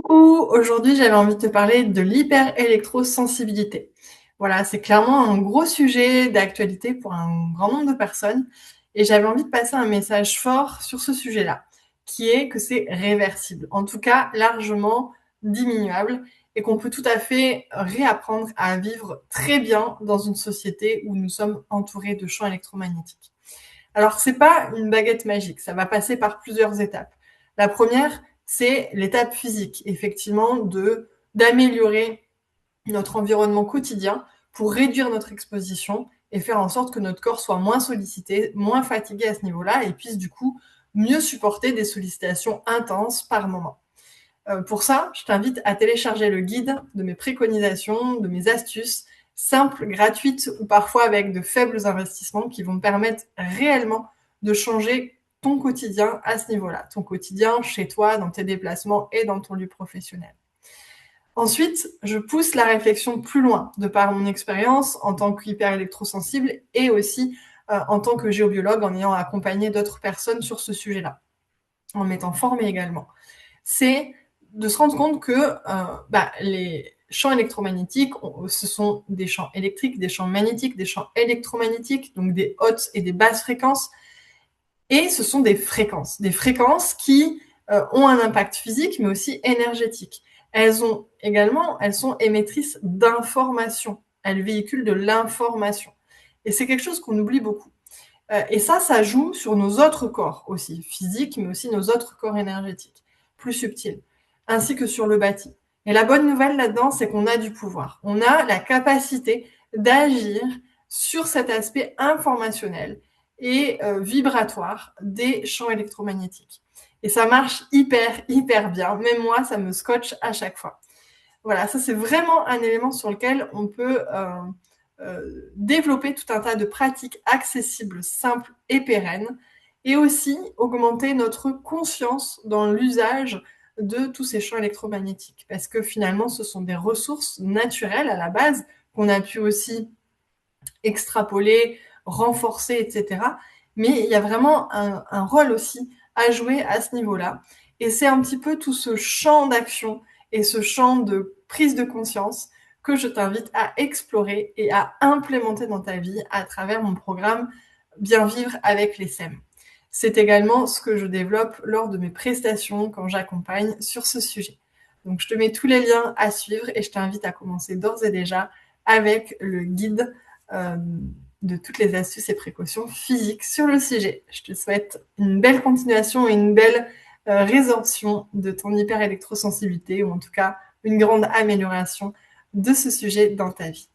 Coucou, aujourd'hui j'avais envie de te parler de l'hyper-électrosensibilité. Voilà, c'est clairement un gros sujet d'actualité pour un grand nombre de personnes et j'avais envie de passer un message fort sur ce sujet-là, qui est que c'est réversible, en tout cas largement diminuable et qu'on peut tout à fait réapprendre à vivre très bien dans une société où nous sommes entourés de champs électromagnétiques. Alors, c'est pas une baguette magique, ça va passer par plusieurs étapes. La première, c'est l'étape physique, effectivement, d'améliorer notre environnement quotidien pour réduire notre exposition et faire en sorte que notre corps soit moins sollicité, moins fatigué à ce niveau-là et puisse du coup mieux supporter des sollicitations intenses par moment. Pour ça, je t'invite à télécharger le guide de mes préconisations, de mes astuces simples, gratuites ou parfois avec de faibles investissements qui vont me permettre réellement de changer ton quotidien à ce niveau-là. Ton quotidien chez toi, dans tes déplacements et dans ton lieu professionnel. Ensuite, je pousse la réflexion plus loin, de par mon expérience en tant qu'hyper-électrosensible et aussi en tant que géobiologue, en ayant accompagné d'autres personnes sur ce sujet-là, en m'étant formée également. C'est de se rendre compte que les champs électromagnétiques, ce sont des champs électriques, des champs magnétiques, des champs électromagnétiques, donc des hautes et des basses fréquences, et ce sont des fréquences qui ont un impact physique, mais aussi énergétique. Elles sont émettrices d'informations. Elles véhiculent de l'information. Et c'est quelque chose qu'on oublie beaucoup. Et ça joue sur nos autres corps aussi, physiques, mais aussi nos autres corps énergétiques, plus subtils, ainsi que sur le bâti. Et la bonne nouvelle là-dedans, c'est qu'on a du pouvoir. On a la capacité d'agir sur cet aspect informationnel et vibratoire des champs électromagnétiques. Et ça marche hyper bien. Même moi, ça me scotche à chaque fois. Voilà, ça c'est vraiment un élément sur lequel on peut développer tout un tas de pratiques accessibles, simples et pérennes, et aussi augmenter notre conscience dans l'usage de tous ces champs électromagnétiques. Parce que finalement, ce sont des ressources naturelles à la base, qu'on a pu aussi extrapoler, renforcer, etc. Mais il y a vraiment un rôle aussi à jouer à ce niveau-là. Et c'est un petit peu tout ce champ d'action et ce champ de prise de conscience que je t'invite à explorer et à implémenter dans ta vie à travers mon programme Bien vivre avec les SEM. C'est également ce que je développe lors de mes prestations quand j'accompagne sur ce sujet. Donc je te mets tous les liens à suivre et je t'invite à commencer d'ores et déjà avec le guide euh, de toutes les astuces et précautions physiques sur le sujet. Je te souhaite une belle continuation et une belle résorption de ton hyper-électrosensibilité, ou en tout cas une grande amélioration de ce sujet dans ta vie.